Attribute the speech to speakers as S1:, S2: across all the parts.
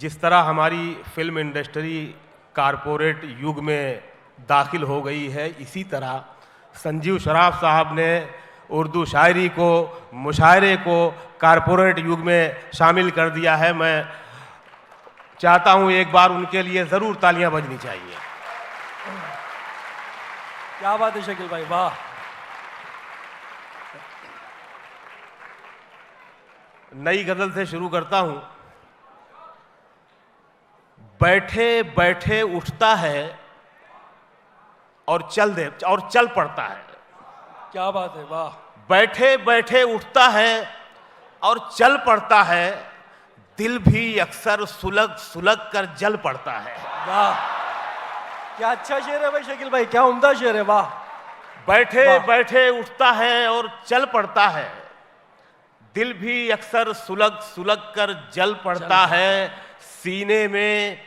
S1: जिस तरह हमारी फिल्म इंडस्ट्री कारपोरेट युग में दाखिल हो गई है, इसी तरह संजीव शराफ साहब ने उर्दू शायरी को, मुशायरे को कारपोरेट युग में शामिल कर दिया है। मैं चाहता हूं एक बार उनके लिए ज़रूर तालियां बजनी चाहिए।
S2: क्या बात है शकील भाई, वाह।
S1: नई गज़ल से शुरू करता हूं। बैठे बैठे उठता है और चल पड़ता है।
S2: क्या बात है, वाह।
S1: बैठे बैठे उठता है और चल पड़ता है, दिल भी अक्सर सुलग सुलग कर जल पड़ता है।
S2: वाह, क्या अच्छा शेर है भाई शकील भाई, क्या उम्दा शेर है, वाह।
S1: बैठे बैठे उठता है और चल पड़ता है, दिल भी अक्सर सुलग सुलग कर जल पड़ता है। सीने में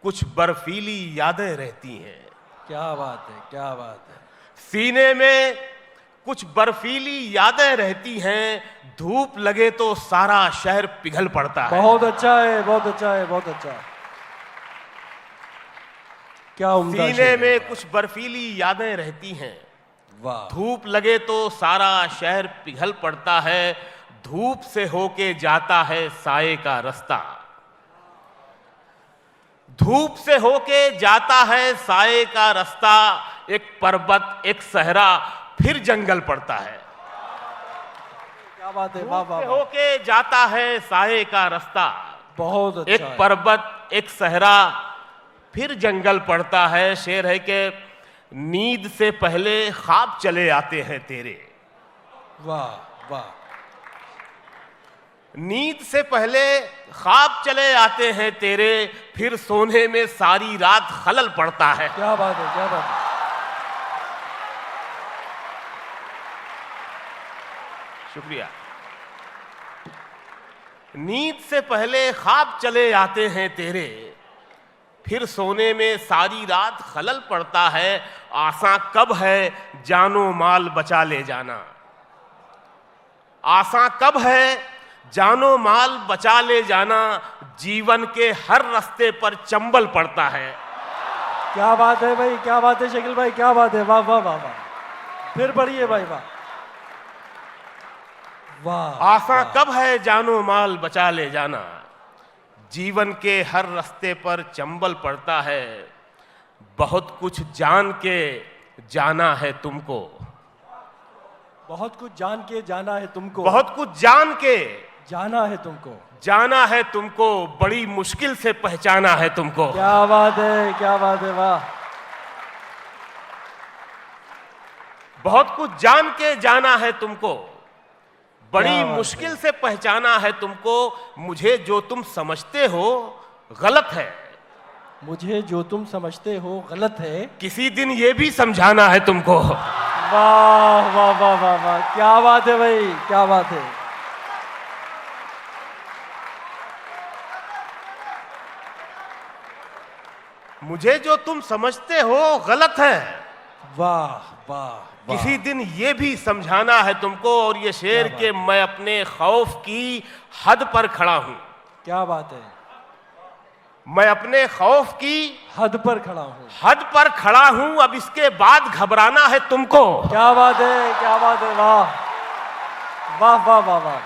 S1: कुछ बर्फीली यादें रहती हैं।
S2: क्या बात है, क्या बात है।
S1: सीने में कुछ बर्फीली यादें रहती हैं, धूप लगे तो सारा शहर पिघल पड़ता है।
S2: बहुत अच्छा है, बहुत अच्छा है, बहुत अच्छा। क्या उम्दा
S1: सीने
S2: शेर है।
S1: में कुछ बर्फीली यादें रहती हैं,
S2: वाह।
S1: धूप लगे तो सारा शहर पिघल पड़ता है। धूप से होके जाता है साये का रास्ता, धूप से होके जाता है साये का रास्ता। एक पर्वत, एक सहरा, फिर जंगल पड़ता है।
S2: क्या बात है, वाह वाह,
S1: धूप से होके जाता है साये का रास्ता,
S2: बहुत अच्छा।
S1: एक पर्वत, एक सहरा, फिर जंगल पड़ता है। शेर है कि नींद से पहले ख्वाब चले आते हैं तेरे।
S2: वाह वाह।
S1: नींद से पहले ख्वाब चले आते हैं तेरे, फिर सोने में सारी रात खलल पड़ता है।
S2: क्या बात है, क्या बात है।
S1: शुक्रिया। नींद से पहले ख्वाब चले आते हैं तेरे, फिर सोने में सारी रात खलल पड़ता है। आसा कब है जानो माल बचा ले जाना, आसा कब है जानो माल बचा ले जाना। जीवन के हर रास्ते पर चंबल पड़ता है।
S2: क्या बात है भाई, क्या बात है शकील भाई, क्या बात है, वाह वाह वाह वाह। फिर पढ़िए भाई, वाह वाह।
S1: आसा कब है जानो माल बचा ले जाना, जीवन के हर रास्ते पर चंबल पड़ता है। बहुत कुछ जान के जाना है तुमको,
S2: बहुत कुछ जान के जाना है तुमको,
S1: बहुत कुछ जान के
S2: जाना है तुमको,
S1: जाना है तुमको, बड़ी मुश्किल से पहचाना है तुमको।
S2: क्या बात है, क्या बात है, वाह।
S1: बहुत कुछ जान के जाना है तुमको, बड़ी
S2: क्या बात
S1: मुश्किल से पहचाना है तुमको। मुझे जो तुम समझते हो गलत है,
S2: मुझे जो तुम समझते हो गलत है,
S1: किसी दिन ये भी समझाना है तुमको।
S2: वाह वाह वाह वाह वाह, क्या बात है भाई, क्या बात है।
S1: मुझे जो तुम समझते हो गलत है,
S2: वाह वाह वाह।
S1: किसी दिन ये भी समझाना है तुमको। और ये शेर के मैं अपने खौफ की हद पर खड़ा हूं।
S2: क्या बात है।
S1: मैं अपने खौफ की
S2: हद पर खड़ा हूं,
S1: हद पर खड़ा हूं, अब इसके बाद घबराना है तुमको।
S2: क्या बात है, क्या बात है, वाह वाह वाह वाह वाह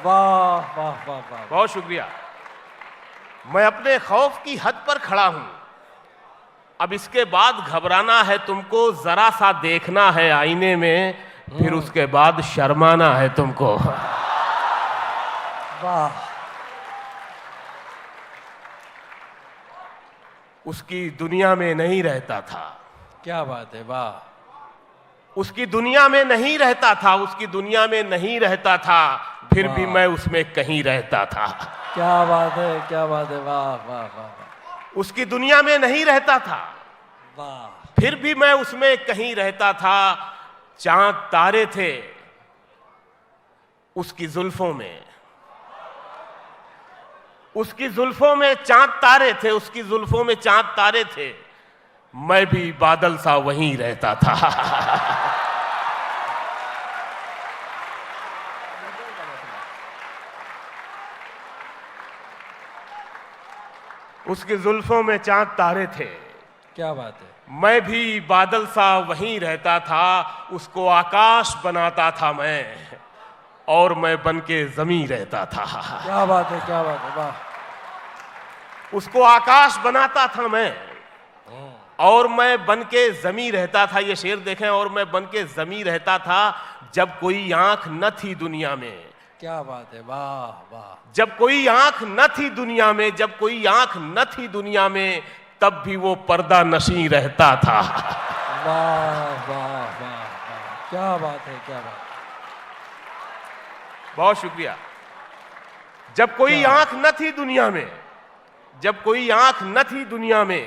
S2: वाह वाह वाह वाह।
S1: बहुत शुक्रिया। मैं अपने खौफ की हद पर खड़ा हूं, अब इसके बाद घबराना है तुमको। जरा सा देखना है आईने में, फिर उसके बाद शर्माना है तुमको।
S2: वाह।
S1: उसकी दुनिया में नहीं रहता था,
S2: क्या बात है, वाह।
S1: उसकी दुनिया में नहीं रहता था, उसकी दुनिया में नहीं रहता था, फिर भी मैं उसमें कहीं रहता था।
S2: क्या बात है, क्या बात है, वाह वाह वाह वाह।
S1: उसकी दुनिया में नहीं रहता था,
S2: वाह।
S1: फिर भी मैं उसमें कहीं रहता था। चांद तारे थे उसकी जुल्फों में, उसकी जुल्फों में चांद तारे थे, उसकी जुल्फों में चांद तारे थे। मैं भी बादल सा वहीं रहता था। उसकी जुल्फों में चांद तारे थे।
S2: क्या बात है,
S1: मैं भी बादल सा वहीं रहता था, उसको आकाश बनाता था मैं, और मैं बन के जमीन रहता था।
S2: क्या बात है, क्या बात है, वाह।
S1: उसको आकाश बनाता था मैं, और मैं बन के जमीन रहता था। ये शेर देखें, और मैं बन के जमीन रहता था जब कोई आंख न थी दुनिया में।
S2: क्या बात है, वाह वाह।
S1: जब कोई आंख न थी दुनिया में, जब कोई आंख न थी दुनिया में, तब भी वो पर्दा नशी रहता था।
S2: वाह वाह वाह वाह, क्या बात है, क्या बात है।
S1: बहुत शुक्रिया। जब कोई आंख न थी दुनिया में, जब कोई आंख न थी दुनिया में,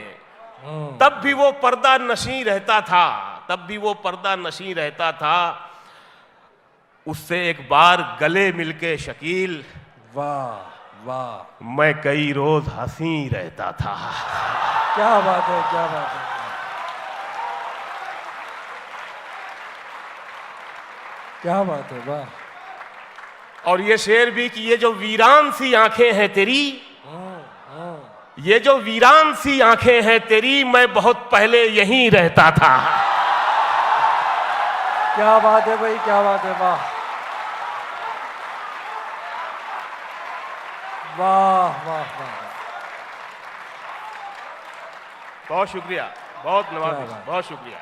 S1: तब भी वो पर्दा नशी रहता था, तब भी वो पर्दा नशी रहता था। उससे एक बार गले मिलके शकील,
S2: वाह वाह,
S1: मैं कई रोज हंसी रहता था।
S2: क्या बात है, क्या बात है। क्या बात है, वाह।
S1: और ये शेर भी कि ये जो वीरान सी आंखें हैं तेरी, ये जो वीरान सी आंखें हैं तेरी, मैं बहुत पहले यहीं रहता था।
S2: क्या बात है भाई, क्या बात है, वाह वाह वाह वाह।
S1: बहुत शुक्रिया, बहुत नवाज़िश,
S2: क्या बात।
S1: बहुत शुक्रिया।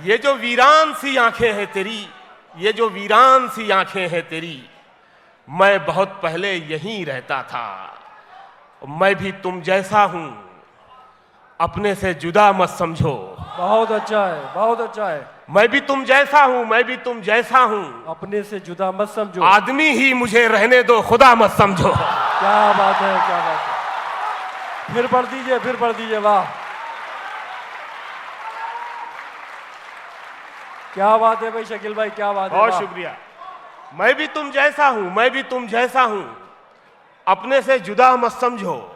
S1: ये जो वीरान सी आंखें हैं तेरी, ये जो वीरान सी आंखें हैं तेरी, मैं बहुत पहले यहीं रहता था। मैं भी तुम जैसा हूं, अपने से जुदा मत समझो।
S2: बहुत अच्छा है, बहुत अच्छा है।
S1: मैं भी तुम जैसा हूं, मैं भी तुम जैसा हूं,
S2: अपने से जुदा मत समझो।
S1: आदमी ही मुझे रहने दो, खुदा मत समझो।
S2: क्या बात है, क्या बात है। फिर पढ़ दीजिए, फिर पढ़ दीजिए, वाह। क्या बात है भाई शकील भाई, क्या बात है,
S1: बहुत
S2: वाह।
S1: शुक्रिया। मैं भी तुम जैसा हूं, मैं भी तुम जैसा हूं, अपने से जुदा मत समझो,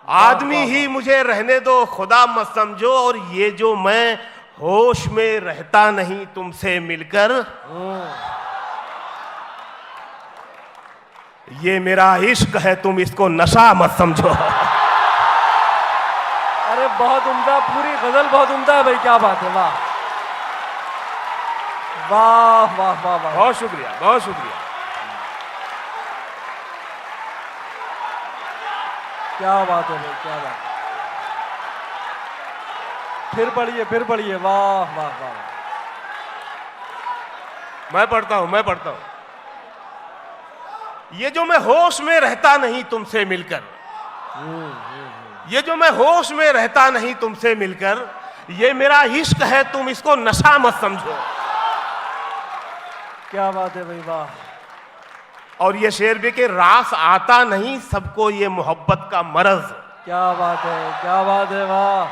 S1: आदमी ही मुझे रहने दो, खुदा मत समझो। और ये जो मैं होश में रहता नहीं तुमसे मिलकर, ये मेरा इश्क है, तुम इसको नशा मत समझो।
S2: अरे बहुत उम्दा, पूरी गजल बहुत उम्दा है भाई, क्या बात है, वाह वाह वाह वाह वाह।
S1: बहुत शुक्रिया, बहुत शुक्रिया।
S2: क्या बात है भाई, क्या बात है। फिर पढ़िए, फिर पढ़िए, वाह वाह वाह।
S1: मैं पढ़ता हूं, मैं पढ़ता हूं। ये जो मैं होश में रहता नहीं तुमसे मिलकर, ये जो मैं होश में रहता नहीं तुमसे मिलकर, ये मेरा इश्क है, तुम इसको नशा मत समझो।
S2: क्या बात है भाई, वाह।
S1: और ये शेर भी कि रास आता नहीं सबको ये मोहब्बत का मरज।
S2: क्या बात है, क्या बात है, वाह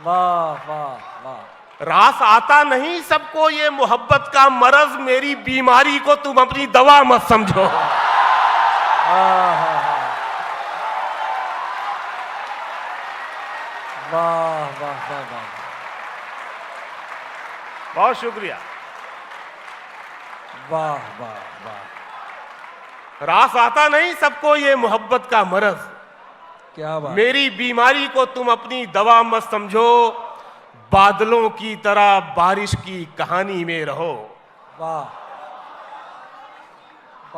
S2: वाह वाह वाह।
S1: रास आता नहीं सबको ये मोहब्बत का मरज, मेरी बीमारी को तुम अपनी दवा मत समझो।
S2: हाँ हाँ हाँ, वाह वाह वाह वाह।
S1: बहुत शुक्रिया।
S2: वाह वाह वाह।
S1: रास आता नहीं सबको ये मोहब्बत का मरज,
S2: क्या बात।
S1: मेरी बीमारी को तुम अपनी दवा मत समझो, बादलों की तरह बारिश की कहानी में रहो।
S2: वाह।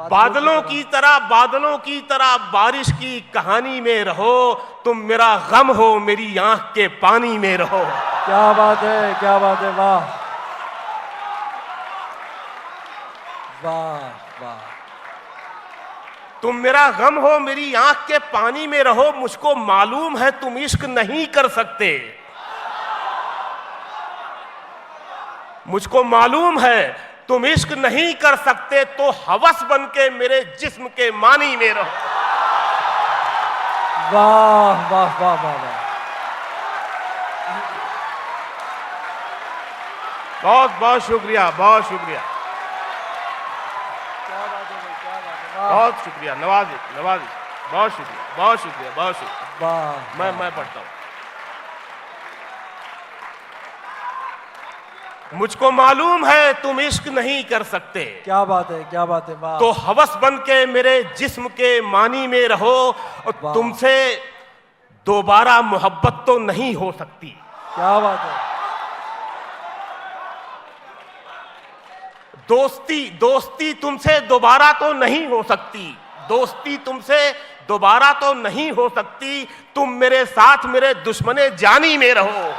S1: बादलों की तरह, बादलों की तरह बारिश की कहानी में रहो, तुम मेरा गम हो, मेरी आंख के पानी में रहो।
S2: क्या बात है, क्या बात है, वाह वाह वाह।
S1: तुम मेरा गम हो, मेरी आंख के पानी में रहो, मुझको मालूम है तुम इश्क नहीं कर सकते, मुझको मालूम है तुम इश्क नहीं कर सकते, तो हवस बन के मेरे जिस्म के मानी में रहो।
S2: वाह वाह वाह वाह वाह।
S1: बहुत बहुत शुक्रिया, बहुत शुक्रिया,
S2: क्या बात है भाई, क्या बात है, वाह
S1: बहुत शुक्रिया। नवाजिश, नवाजिश, बहुत शुक्रिया, बहुत शुक्रिया, बहुत शुक्रिया।
S2: वाह।
S1: मैं पढ़ता हूं। मुझको मालूम है तुम इश्क नहीं कर सकते,
S2: क्या बात है, क्या बात है, वाह।
S1: तो हवस बन के मेरे जिस्म के मानी में रहो, और
S2: वाह।
S1: तुमसे दोबारा मोहब्बत तो नहीं हो सकती।
S2: क्या बात है।
S1: दोस्ती तुमसे दोबारा तो नहीं हो सकती, दोस्ती तुमसे दोबारा तो नहीं हो सकती, तुम मेरे साथ मेरे दुश्मने जानी में रहो।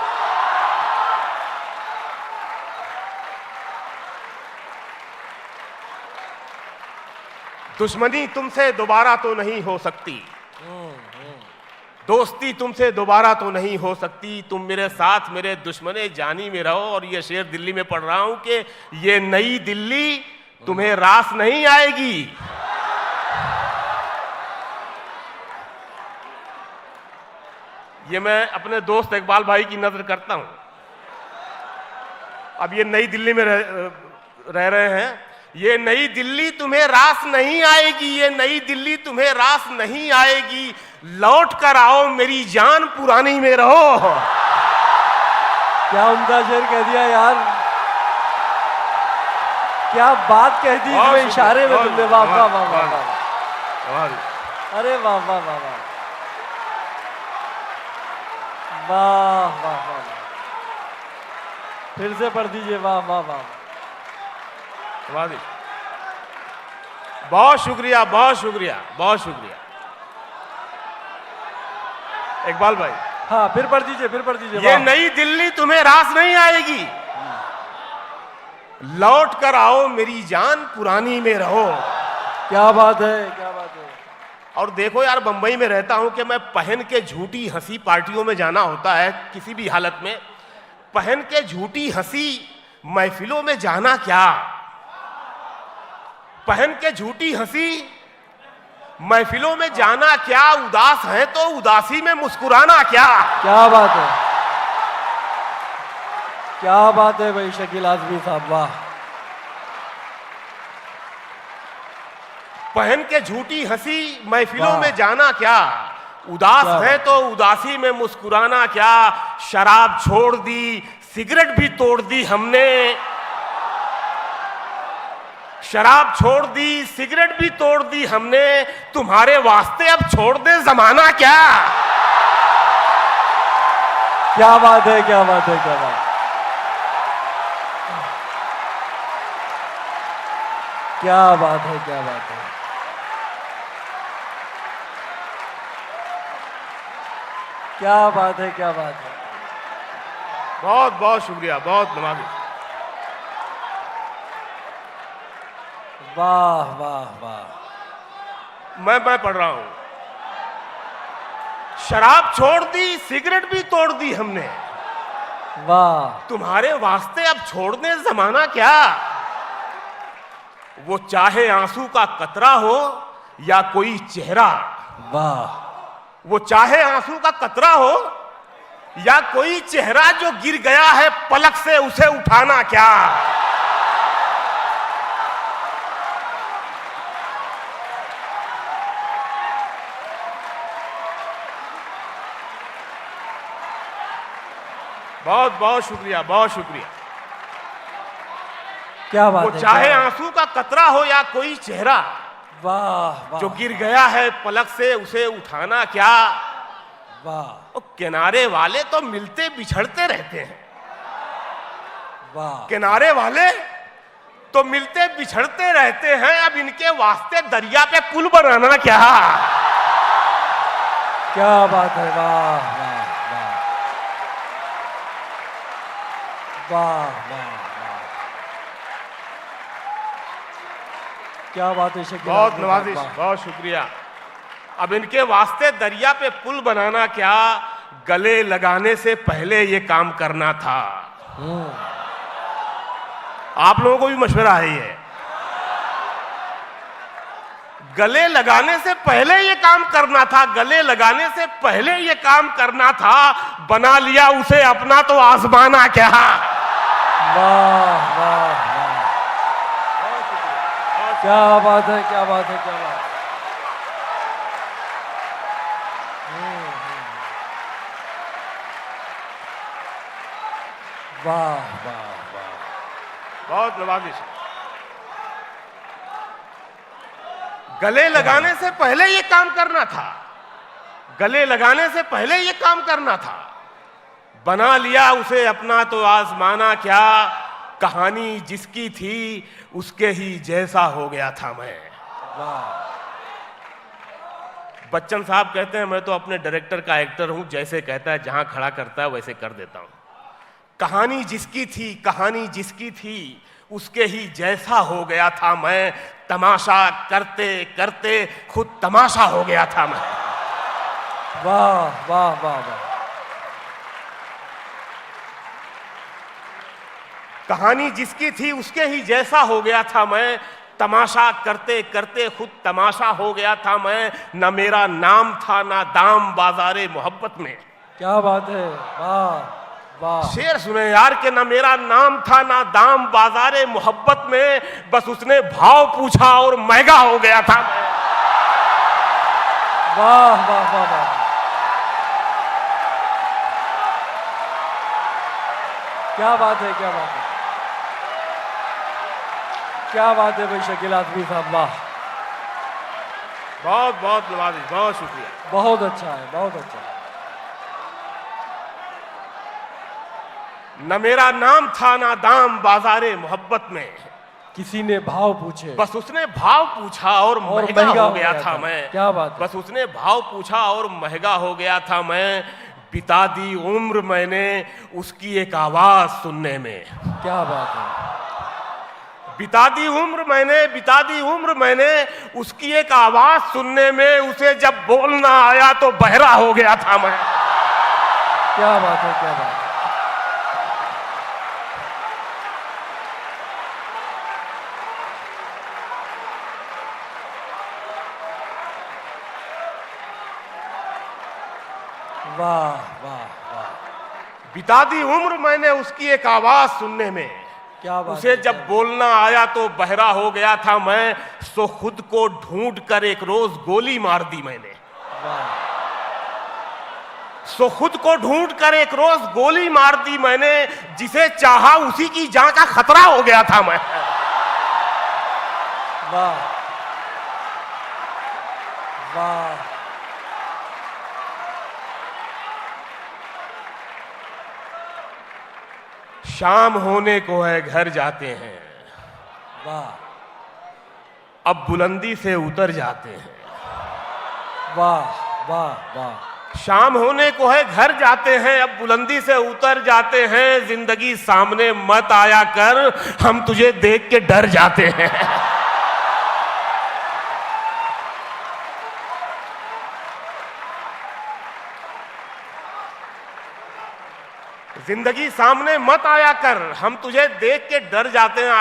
S1: दुश्मनी तुमसे दोबारा तो नहीं हो सकती, दोस्ती तुमसे दोबारा तो नहीं हो सकती, तुम मेरे साथ मेरे दुश्मने जानी में रहो। और ये शेर दिल्ली में पढ़ रहा हूं कि ये नई दिल्ली तुम्हें रास नहीं आएगी। ये मैं अपने दोस्त इकबाल भाई की नजर करता हूं। अब ये नई दिल्ली में रह रहे हैं। ये नई दिल्ली तुम्हें रास नहीं आएगी, ये नई दिल्ली तुम्हें रास नहीं आएगी, लौट कर आओ मेरी जान पुरानी में रहो।
S2: क्या उम्दा शेर कह दिया यार, क्या बात कह दी इसमें इशारे में तुमने। वाह वाह वाह वाह वाह, अरे वाह वाह वाह वाह वाह वाह वाह, फिर से पढ़ दीजिए। वाह वाह वाह,
S1: बहुत शुक्रिया, बहुत शुक्रिया, बहुत शुक्रिया इकबाल भाई।
S2: हाँ फिर पढ़ दीजिए, फिर पढ़ दीजिए।
S1: ये नई दिल्ली तुम्हें रास नहीं आएगी, लौट कर आओ मेरी जान पुरानी में रहो।
S2: क्या बात है, क्या बात है।
S1: और देखो यार, बंबई में रहता हूं कि मैं पहन के झूठी हंसी पार्टियों में जाना होता है, किसी भी हालत में पहन के झूठी हंसी महफिलों में जाना क्या, पहन के झूठी हंसी महफिलों में जाना क्या, उदास है तो उदासी में मुस्कुराना क्या।
S2: क्या बात है, क्या बात है भाई शकील आजमी साहब, वाह।
S1: पहन के झूठी हंसी महफिलों में जाना क्या, उदास है तो उदासी में मुस्कुराना क्या। शराब छोड़ दी, सिगरेट भी तोड़ दी हमने, शराब छोड़ दी, सिगरेट भी तोड़ दी हमने, तुम्हारे वास्ते अब छोड़ दे जमाना क्या।
S2: क्या बात है, क्या बात है, क्या बात, क्या बात है, क्या बात है। क्या बात है, क्या बात है।
S1: बहुत बहुत शुक्रिया, बहुत नवाजी।
S2: वाह वाह वाह।
S1: मैं पढ़ रहा हूं। शराब छोड़ दी, सिगरेट भी तोड़ दी हमने,
S2: वाह।
S1: तुम्हारे वास्ते अब छोड़ दे जमाना क्या। वो चाहे आंसू का कतरा हो या कोई चेहरा,
S2: वाह।
S1: वो चाहे आंसू का कतरा हो या कोई चेहरा जो गिर गया है पलक से, उसे उठाना क्या। बहुत बहुत शुक्रिया, बहुत शुक्रिया।
S2: क्या बात
S1: वो
S2: है,
S1: चाहे
S2: क्या
S1: आंसू का कतरा हो या कोई चेहरा
S2: वाह वाह,
S1: जो गिर गया है पलक से, उसे उठाना क्या।
S2: वाह
S1: किनारे वाले तो मिलते बिछड़ते रहते हैं,
S2: वाह।
S1: किनारे वाले तो मिलते बिछड़ते रहते हैं, अब इनके वास्ते दरिया पे पुल बनाना क्या।
S2: क्या बात है, वाह वाह वाह वाह वाह वाह। क्या बात है शकील,
S1: बहुत नवाजिश, बहुत शुक्रिया। अब इनके वास्ते दरिया पे पुल बनाना क्या, गले लगाने से पहले ये काम करना था। आप लोगों को भी मशवरा है ये, गले लगाने से पहले ये काम करना था, गले लगाने से पहले ये काम करना था, बना लिया उसे अपना तो आजमाना क्या।
S2: वाह वाह वाह, क्या बात है, क्या बात है, क्या बात है। वाह वाह वाह।
S1: बहुत नवाजिश है। गले लगाने से पहले ये काम करना था, गले लगाने से पहले ये काम करना था। बना लिया उसे अपना तो आजमाना क्या, कहानी जिसकी थी उसके ही जैसा हो गया था मैं।
S2: वाह।
S1: बच्चन साहब कहते हैं मैं तो अपने डायरेक्टर का एक्टर हूं, जैसे कहता है जहां खड़ा करता है वैसे कर देता हूं। कहानी जिसकी थी, कहानी जिसकी थी उसके ही जैसा हो गया था मैं। तमाशा करते करते खुद तमाशा हो गया था मैं।
S2: वाह वाह वाह वाह।
S1: कहानी जिसकी थी उसके ही जैसा हो गया था मैं। तमाशा करते करते खुद तमाशा हो गया था मैं। न मेरा नाम था ना दाम बाजारे मोहब्बत में।
S2: क्या बात है, वाह वाह।
S1: शेर सुने यार के न मेरा नाम था ना दाम बाजारे मोहब्बत में, बस उसने भाव पूछा और महंगा हो गया था मैं।
S2: वाह वाह वाह वाह। क्या बात है, क्या बात है, क्या बात है भाई शकील आजमी साहब, वाह।
S1: बहुत बहुत नवाजिश, बहुत शुक्रिया।
S2: बहुत अच्छा है, बहुत अच्छा है।
S1: न मेरा नाम था ना दाम बाजारे मोहब्बत में,
S2: किसी ने भाव पूछे,
S1: बस उसने भाव पूछा और महंगा हो गया था मैं।
S2: क्या बात है।
S1: बस उसने भाव पूछा और महंगा हो गया था मैं। बिता दी उम्र मैंने उसकी एक आवाज सुनने में।
S2: क्या बात है।
S1: बिता दी उम्र मैंने, बिता दी उम्र मैंने उसकी एक आवाज सुनने में। उसे जब बोलना आया तो बहरा हो गया था मैं।
S2: क्या बात है, क्या बात है। वाह वाह वाह।
S1: बिता दी उम्र मैंने उसकी एक आवाज सुनने में।
S2: क्या बात
S1: उसे
S2: है,
S1: जब बोलना आया तो बहरा हो गया था मैं। सो खुद को ढूंढ कर एक रोज गोली मार दी मैंने।
S2: वाह।
S1: सो खुद को ढूंढ कर एक रोज गोली मार दी मैंने। जिसे चाहा उसी की जान का खतरा हो गया था मैं।
S2: वाह वाह।
S1: शाम होने को है घर जाते हैं,
S2: वाह।
S1: अब बुलंदी से उतर जाते हैं।
S2: वाह वाह वाह।
S1: शाम होने को है घर जाते हैं, अब बुलंदी से उतर जाते हैं। जिंदगी सामने मत आया कर, हम तुझे देख के डर जाते हैं। जिंदगी सामने मत आया कर, हम तुझे देख के डर जाते हैं।